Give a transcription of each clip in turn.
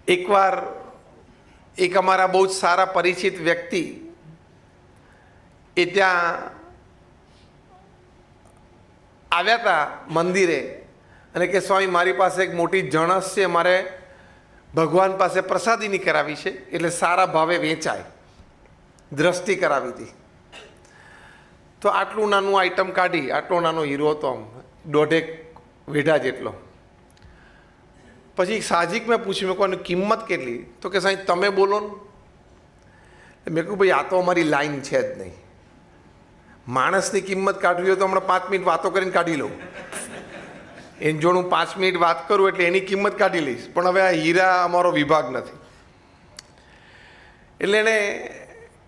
એકવાર એક અમારા બહુ જ સારા પરિચિત વ્યક્તિ એ ત્યાં આવ્યા હતા મંદિરે અને કે સ્વામી મારી પાસે એક મોટી જણસ છે, મારે ભગવાન પાસે પ્રસાદીની કરાવી છે, એટલે સારા ભાવે વેચાય, દ્રષ્ટિ કરાવી હતી. તો આટલું નાનું આઈટમ કાઢી, આટલો નાનો હીરો હતો, આમ 1.5 વીઘા જેટલો. પછી સાહજિક મેં પૂછ્યું, મેં કોની કિંમત કેટલી? તો કે સાહેબ તમે બોલો ને. મેં કહ્યું ભાઈ આ તો અમારી લાઈન છે જ નહીં. માણસની કિંમત કાઢવી હોય તો હમણાં 5 મિનિટ વાતો કરીને કાઢી લઉં. એની જોડે હું 5 મિનિટ વાત કરું એટલે એની કિંમત કાઢી લઈશ, પણ હવે આ હીરા અમારો વિભાગ નથી. એટલે એણે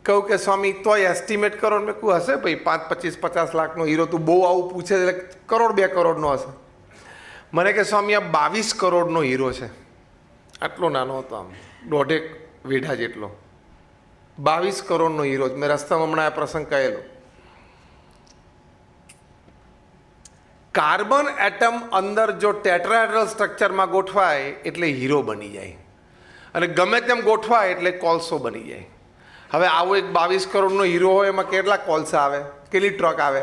કહ્યું કે સ્વામી તોય એસ્ટિમેટ કરો. મેં કહ્યું હશે ભાઈ 5, 25, 50 લાખનો હીરો. તું બહુ આવું પૂછે એટલે 1 કરોડ 2 કરોડનો હશે. મને કે સ્વામી આ 22 કરોડનો હીરો છે. આટલો નાનો હતો, આમ 1.5 વીઘા જેટલો. 22 કરોડનો હીરો. મેં રસ્તામાં હમણાં આ પ્રસંગ કહેલો. કાર્બન એટમ અંદર જો ટેટ્રાહેડ્રલ સ્ટ્રક્ચરમાં ગોઠવાય એટલે હીરો બની જાય, અને ગમે તેમ ગોઠવાય એટલે કોલસો બની જાય. હવે આવો એક 22 કરોડનો હીરો હોય, એમાં કેટલા કોલસા આવે, કેટલી ટ્રક આવે?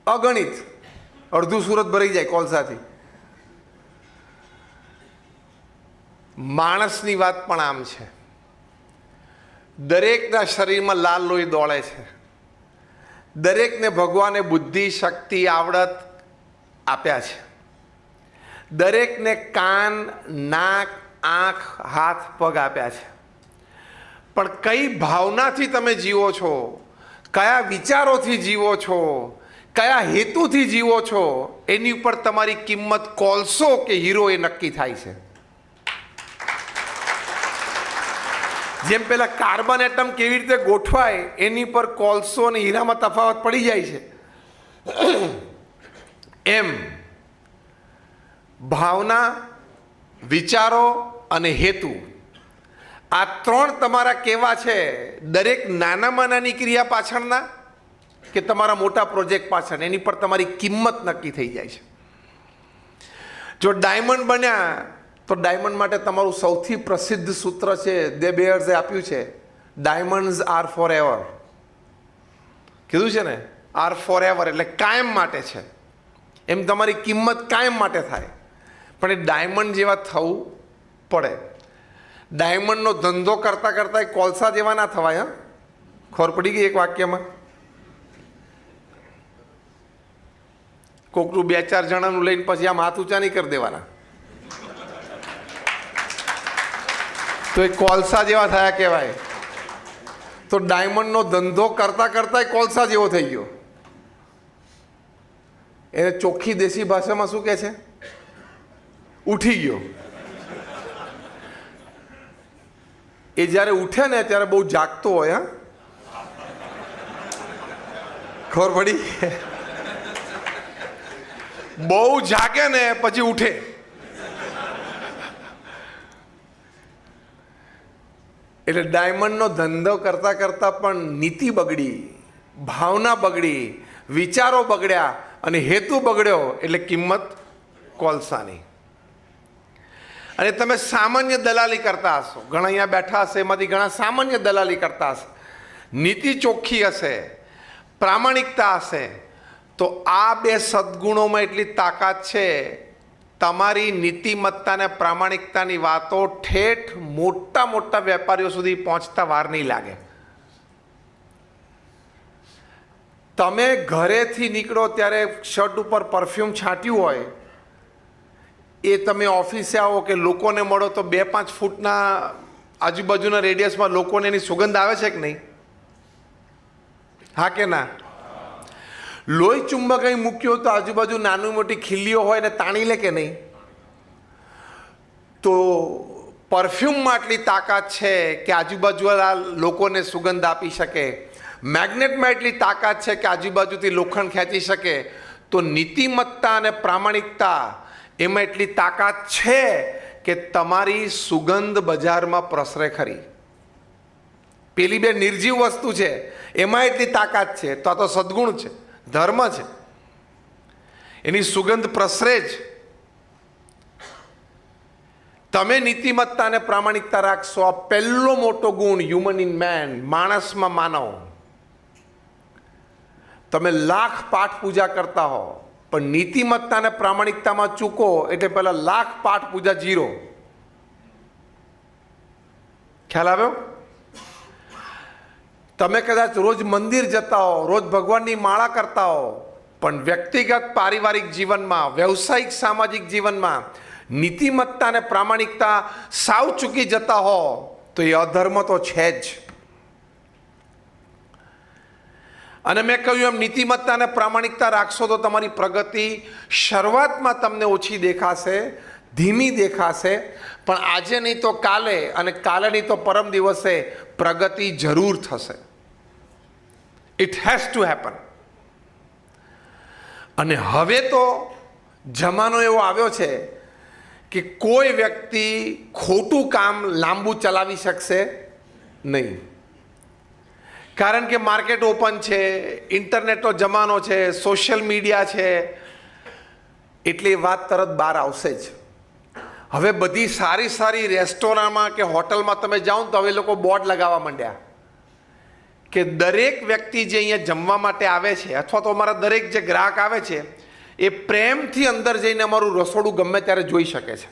અગણિત. અડધું સુરત ભરાઈ જાય કોલસાથી. માણસની વાત પણ આમ છે. દરેકના શરીરમાં લાલ લોહી દોડે છે. દરેકને ભગવાને બુદ્ધિ, શક્તિ, આવડત આપ્યા છે. દરેકને કાન, નાક, આંખ, હાથ, પગ આપ્યા છે. પણ કઈ ભાવનાથી તમે જીવો છો, કયા વિચારોથી જીવો છો, કયા હેતુથી જીવો છો, એની ઉપર તમારી કિંમત કોલસો કે હીરો એ નક્કી થાય છે. જેમ પેલા કાર્બન એટમ કેવી રીતે ગોઠવાય એની પર કોલસો અને હીરામાં તફાવત પડી જાય છે, એમ ભાવના, વિચારો અને હેતુ, આ 3 તમારા કેવા છે. દરેક નાનામાં નાની ક્રિયા પાછળના કે તમારા મોટા પ્રોજેક્ટ પાછળ, એની પર તમારી કિંમત નક્કી થઈ જાય છે. જો ડાયમંડ બન્યા તો ડાયમંડ માટે તમારું સૌથી પ્રસિદ્ધ સૂત્ર છે, દે બેયર્સે આપ્યું છે, ડાયમંડ્સ આર ફોર એવર. કીધું છે ને, આર ફોર એવર એટલે કાયમ માટે છે. એમ તમારી કિંમત કાયમ માટે થાય. પણ એ ડાયમંડ જેવા થવું પડે. ડાયમંડનો ધંધો કરતાં કરતાં કોલસા જેવા ના થવાય. ખબર પડી ગઈ એક વાક્યમાં? કોકનું 2-4 જણાનું લઈને પછી આમ હાથ ઊંચા નહીં કરી દેવાના, તો એ કોલસા જેવા થયા કહેવાય. તો ડાયમંડનો ધંધો કરતાં કરતાં કોલસા જેવો થઈ ગયો. એને ચોખ્ખી દેશી ભાષામાં શું કહે છે? ઉઠી ગયો. એ જ્યારે ઉઠે ને ત્યારે બહુ જાગતો હોય. ખબર પડી? બહુ જાગે ને પછી ઉઠે. એટલે ડાયમંડનો ધંધો કરતાં કરતાં પણ નીતિ બગડી, ભાવના બગડી, વિચારો બગડ્યા અને હેતુ બગડ્યો એટલે કિંમત કોલસાની. અને તમે સામાન્ય દલાલી કરતા હશો, ઘણા અહીંયા બેઠા હશે, એમાંથી ઘણા સામાન્ય દલાલી કરતા હશે. નીતિ ચોખ્ખી હશે, પ્રામાણિકતા હશે, તો આ 2 સદ્ગુણોમાં એટલી તાકાત છે. તમારી નીતિમત્તા અને પ્રામાણિકતાની વાતો ઠેઠ મોટા મોટા વેપારીઓ સુધી પહોંચતા વાર નહીં લાગે. તમે ઘરેથી નીકળો ત્યારે શર્ટ ઉપર પરફ્યુમ છાંટ્યું હોય, એ તમે ઓફિસે આવો કે લોકોને મળો તો 2-5 ફૂટના આજુબાજુના રેડિયસમાં લોકોને એની સુગંધ આવે છે કે નહીં? હા કે ના? લોહી ચુંબક અહીં મૂક્યો તો આજુબાજુ નાની મોટી ખીલીઓ હોય ને તાણી લે કે નહીં? તો પરફ્યુમમાં આટલી તાકાત છે કે આજુબાજુવાળા લોકોને સુગંધ આપી શકે. મેગ્નેટમાં એટલી તાકાત છે કે આજુબાજુથી લોખંડ ખેંચી શકે. તો નીતિમત્તા અને પ્રામાણિકતા એમાં એટલી તાકાત છે કે તમારી સુગંધ બજારમાં પ્રસરે ખરી. પેલી 2 નિર્જીવ વસ્તુ છે, એમાં એટલી તાકાત છે. તો આ તો સદ્ગુણ છે, ધર્મ છે. એની સુગંધ પ્રસરે જ. તમે નીતિમત્તા અને પ્રામાણિકતા રાખશો. આ પહેલો મોટો ગુણ હ્યુમન ઇન મેન, માણસમાં માનવ. તમે લાખ પાઠ પૂજા કરતા હો પણ નીતિમત્તા અને પ્રામાણિકતામાં ચૂકો એટલે પેલા લાખ પાઠ પૂજા જીરો. ખ્યાલ આવ્યો? તમે કદાચ રોજ મંદિર જતા હો, રોજ ભગવાનની માળા કરતા હો, પણ વ્યક્તિગત પારિવારિક જીવનમાં, વ્યવસાયિક સામાજિક જીવનમાં નીતિમત્તા અને પ્રામાણિકતા સાવ ચૂકી જતા હો તો એ અધર્મ તો છે જ. અને મેં કહ્યું એમ નીતિમત્તા અને પ્રામાણિકતા રાખશો તો તમારી પ્રગતિ શરૂઆતમાં તમને ઓછી દેખાશે, ધીમી દેખાશે, પણ આજે નહીં તો કાલે અને કાલે નહીં તો પરમ દિવસે પ્રગતિ જરૂર થશે. It has to happen. અને હવે તો જમાનો એવો આવ્યો છે કે કોઈ વ્યક્તિ ખોટું કામ લાંબુ ચલાવી શકશે નહીં. કારણ કે માર્કેટ ઓપન છે, ઇન્ટરનેટનો જમાનો છે, સોશિયલ મીડિયા છે, એટલે એ વાત તરત બહાર આવશે જ. હવે બધી સારી સારી રેસ્ટોરન્ટમાં કે હોટલમાં તમે જાઓ તો હવે લોકો બોર્ડ લગાવવા માંડ્યા કે દરેક વ્યક્તિ જે અહીંયા જમવા માટે આવે છે અથવા તો અમારા દરેક જે ગ્રાહક આવે છે એ પ્રેમથી અંદર જઈને અમારું રસોડું ગમે ત્યારે જોઈ શકે છે.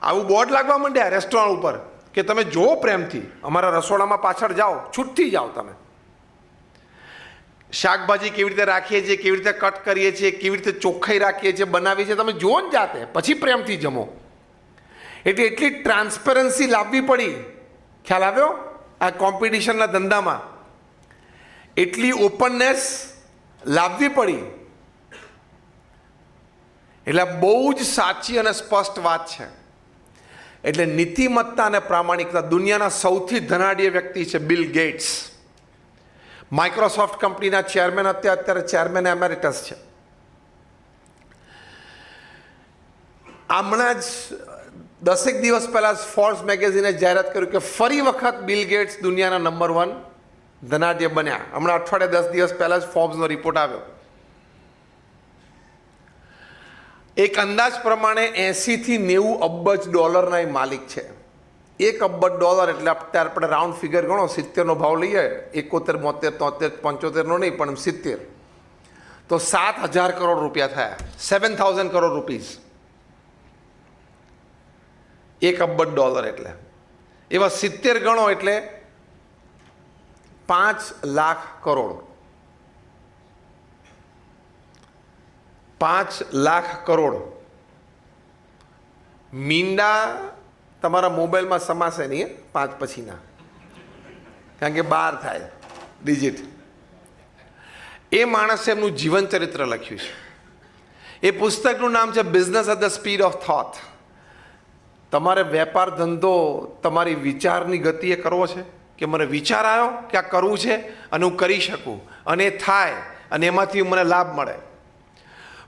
આવું બોર્ડ લાગવા માંડ્યા રેસ્ટોરન્ટ ઉપર કે તમે જુઓ પ્રેમથી, અમારા રસોડામાં પાછળ જાઓ, છૂટથી જાઓ. તમે શાકભાજી કેવી રીતે રાખીએ છીએ, કેવી રીતે કટ કરીએ છીએ, કેવી રીતે ચોખ્ખાઈ રાખીએ છીએ, બનાવીએ છીએ, તમે જુઓ ને જાતે, પછી પ્રેમથી જમો. એટલે એટલી ટ્રાન્સપરન્સી લાવવી પડી. ખ્યાલ આવ્યો? આ કોમ્પિટિશનના ધંધામાં એટલી ઓપનનેસ લાવવી પડી. એટલે બહુ જ સાચી અને સ્પષ્ટ વાત છે. એટલે નીતિમત્તા અને પ્રામાણિકતા. દુનિયાના સૌથી ધનાઢ્ય વ્યક્તિ છે બિલ ગેટ્સ, માઇક્રોસોફ્ટ કંપનીના ચેરમેન, અત્યારે ચેરમેન એમેરિટસ છે. હમણાં જ 10 દિવસ પહેલા ફોર્બ્સ મેગેઝિને જાહેરાત કર્યું કે ફરી વખત બિલ ગેટ્સ દુનિયાના નંબર 1 ધનાઢ્ય બન્યા. હમણાં અઠવાડિયા 10 દિવસ પહેલા જ ફોર્બ્સનો રિપોર્ટ આવ્યો. એક અંદાજ પ્રમાણે 80 થી 90 અબજ ડોલરના એ માલિક છે. 1 અબજ ડોલર એટલે અત્યારે આપણે રાઉન્ડ ફિગર ગણો, 70નો ભાવ લઈએ, 71, 72, 73, 75નો નહીં પણ 70, તો 7,000 કરોડ રૂપિયા થયા. 7,000 કરોડ રૂપીઝ. 1 અબજ ડોલર એટલે એવા 70 ગણો એટલે 5 લાખ કરોડ. 5 લાખ કરોડ. મીંડા તમારા મોબાઈલમાં સમાશે નહીં 5 પછીના, કારણ કે 12 થાય ડિજિટ. એ માણસે એમનું જીવન ચરિત્ર લખ્યું છે. એ પુસ્તકનું નામ છે business at the speed of thought. તમારે વેપાર ધંધો તમારી વિચારની ગતિએ કરવો છે કે મને વિચાર આવ્યો કે આ કરવું છે અને હું કરી શકું અને એ થાય અને એમાંથી મને લાભ મળે.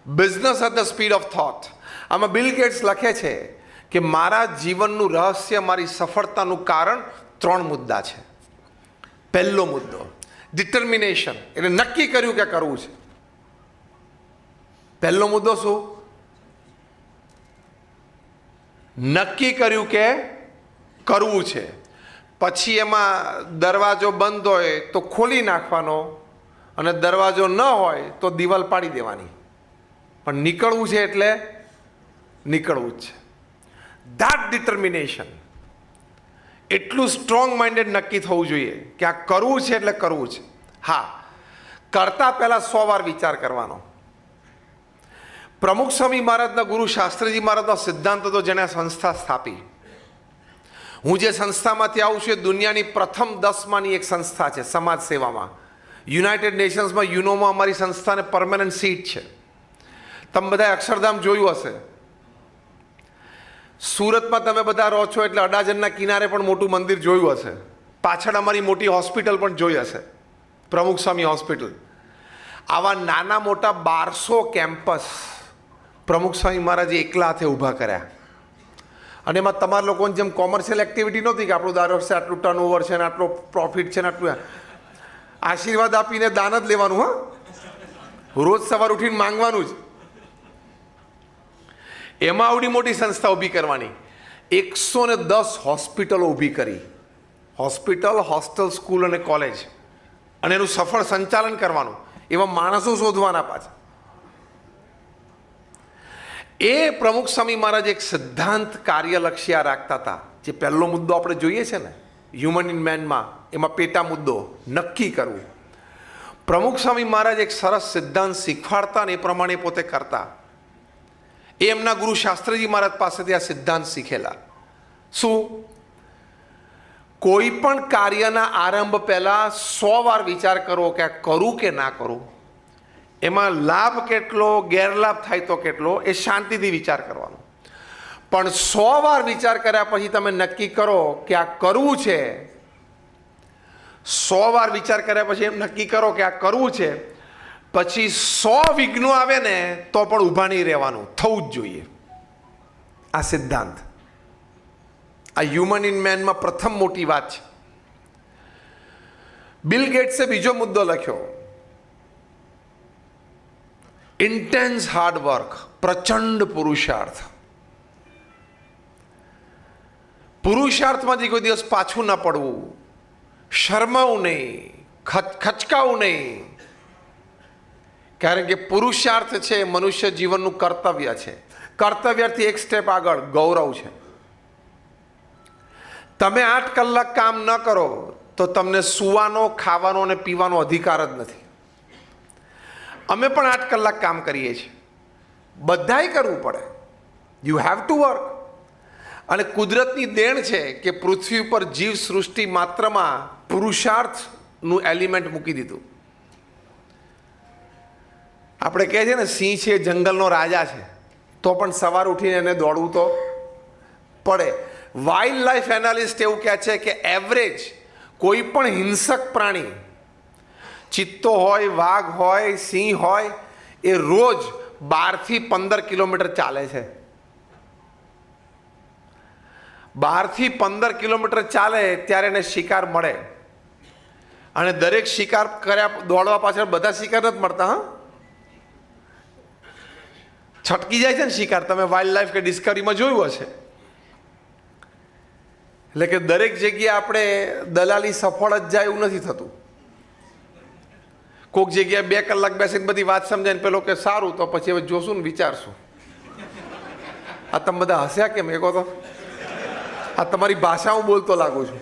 Business at the speed of thought. આમાં બિલ ગેટ્સ લખે છે કે મારા જીવનનું રહસ્ય, મારી સફળતાનું કારણ 3 મુદ્દા છે. પહેલો મુદ્દો ડિટર્મિનેશન, એટલે નક્કી કર્યું કે કરવું છે. પહેલો મુદ્દો શું? નક્કી કર્યું કે કરવું છે. પછી એમાં દરવાજો બંધ હોય તો ખોલી નાખવાનો અને દરવાજો ન હોય તો દિવાલ પાડી દેવાની, પણ નીકળવું છે એટલે નીકળવું જ છે. That determination. એટલું સ્ટ્રોંગ માઇન્ડેડ નક્કી થવું જોઈએ કે આ કરવું છે એટલે કરવું છે. હા, કરતા પહેલા 100 વાર વિચાર કરવાનો. પ્રમુખ સ્વામી મહારાજના ગુરુ શાસ્ત્રીજી મહારાજનો સિદ્ધાંત હતો, જેણે સંસ્થા સ્થાપી. હું જે સંસ્થામાંથી આવું છું એ દુનિયાની પ્રથમ 10માંની એક સંસ્થા છે સમાજ સેવામાં. યુનાઇટેડ નેશન્સમાં યુનોમાં અમારી સંસ્થાને પરમેનન્ટ સીટ છે. તમે બધાએ અક્ષરધામ જોયું હશે. સુરતમાં તમે બધા રહો છો એટલે અડાજણના કિનારે પણ મોટું મંદિર જોયું હશે. પાછળ અમારી મોટી હોસ્પિટલ પણ જોઈ હશે, પ્રમુખ સ્વામી હોસ્પિટલ. આવા નાના મોટા 1200 કેમ્પસ પ્રમુખ સ્વામી મહારાજે એકલા હાથે ઊભા કર્યા. અને એમાં તમારા લોકોની જેમ કોમર્શિયલ એક્ટિવિટી નહોતી કે આપણું દર વર્ષે આટલું ટર્નઓવર છે ને આટલો પ્રોફિટ છે ને આટલું. આશીર્વાદ આપીને દાન જ લેવાનું. હા, રોજ સવાર ઉઠીને માંગવાનું જ. એમાં આવડી મોટી સંસ્થા ઊભી કરવાની, 110 હોસ્પિટલો ઊભી કરી, હોસ્પિટલ, હોસ્ટેલ, સ્કૂલ અને કોલેજ, અને એનું સફળ સંચાલન કરવાનું, એવા માણસો શોધવાના પાછા. એ પ્રમુખ સ્વામી મહારાજ એક સિદ્ધાંત કાર્યલક્ષ્ય રાખતા હતા. જે પહેલો મુદ્દો આપણે જોઈએ છે ને હ્યુમન ઇન મેનમાં, એમાં પેટા મુદ્દો નક્કી કરવું. પ્રમુખ સ્વામી મહારાજ એક સરસ સિદ્ધાંત શીખવાડતા ને એ પ્રમાણે પોતે કરતા. એ એમના ગુરુ શાસ્ત્રીજી મહારાજ પાસેથી આ સિદ્ધાંત શીખેલા. શું? કોઈ પણ કાર્યના આરંભ પહેલા 100 વાર વિચાર કરો કે આ કરું કે ના કરું, એમાં લાભ કેટલો, ગેરલાભ થાય તો કેટલો, એ શાંતિથી વિચાર કરવાનો. પણ 100 વાર વિચાર કર્યા પછી તમે નક્કી કરો કે આ કરવું છે, 100 વાર વિચાર કર્યા પછી એમ નક્કી કરો કે આ કરવું છે, પછી 100 વિઘ્નો આવે ને તો પણ ઊભા નહીં રહેવાનું, થવું જ જોઈએ. આ સિદ્ધાંત, આ હ્યુમન ઇન મેનમાં પ્રથમ મોટી વાત છે. બિલ ગેટ્સે બીજો મુદ્દો લખ્યો, ઇન્ટેન્સ હાર્ડ વર્ક, પ્રચંડ પુરુષાર્થ. પુરુષાર્થમાંથી કોઈ દિવસ પાછું ના પડવું, શરમાવું નહીં, ખચકાવું નહીં. કારણ કે પુરુષાર્થ છે મનુષ્ય જીવનનું કર્તવ્ય છે. કર્તવ્યથી એક સ્ટેપ આગળ ગૌરવ છે. તમે 8 કલાક કામ ન કરો તો તમને સૂવાનો, ખાવાનો અને પીવાનો અધિકાર જ નથી. અમે પણ 8 કલાક કામ કરીએ છીએ, બધાએ કરવું પડે. You have to work. અને કુદરતની દેણ છે કે પૃથ્વી ઉપર જીવ સૃષ્ટિ માત્રમાં પુરુષાર્થનું એલિમેન્ટ મૂકી દીધું. આપણે કહે છે ને સિંહ છે જંગલનો રાજા છે, તો પણ સવાર ઉઠીને એને દોડવું તો પડે. વાઇલ્ડ લાઈફ એનાલિસ્ટ એવું કહે છે કે એવરેજ કોઈ પણ હિંસક પ્રાણી, ચિત્તો હોય, વાઘ હોય, સિંહ હોય, એ રોજ 12 થી 15 કિલોમીટર ચાલે છે. 12 થી 15 કિલોમીટર ચાલે ત્યારે એને શિકાર મળે. અને દરેક શિકાર કર્યા દોડવા પાછળ બધા શિકાર નથી મળતા. હા, છટકી જાય છે ને શિકાર, તમે વાઇલ્ડ લાઈફ કે ડિસ્કવરીમાં જોયું હશે. એટલે કે દરેક જગ્યાએ આપણે દલાલી સફળ જ જાય એવું નથી થતું. કોઈક જગ્યાએ 2 કલાક બેસીને બધી વાત સમજાય ને પેલો કે સારું, તો પછી હવે જોશું ને વિચારશું. આ તમે બધા હસ્યા કેમ? એકો તો આ તમારી ભાષા હું બોલતો લાગુ છું.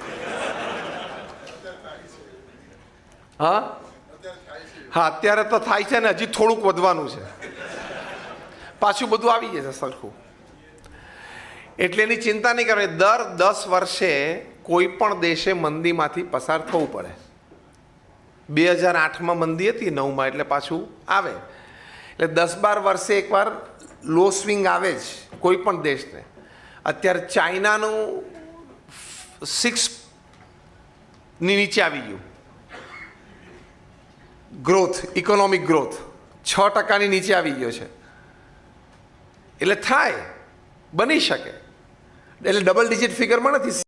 હા હા, અત્યારે તો થાય છે ને, હજી થોડુંક વધવાનું છે, પાછું બધું આવી જશે સરખું. એટલે એની ચિંતા નહીં કરવાની. દર 10 વર્ષે કોઈ પણ દેશે મંદીમાંથી પસાર થવું પડે. 2008માં મંદી હતી, 9માં, એટલે પાછું આવે. એટલે 10-12 વર્ષે એકવાર લો સ્વિંગ આવે જ કોઈ પણ દેશને. અત્યારે ચાઇનાનું 6ની નીચે આવી ગયું ગ્રોથ, ઇકોનોમિક ગ્રોથ 6%ની નીચે આવી ગયો છે. એટલે થાય, બની શકે. એટલે ડબલ ડિજિટ ફિગરમાં નથી.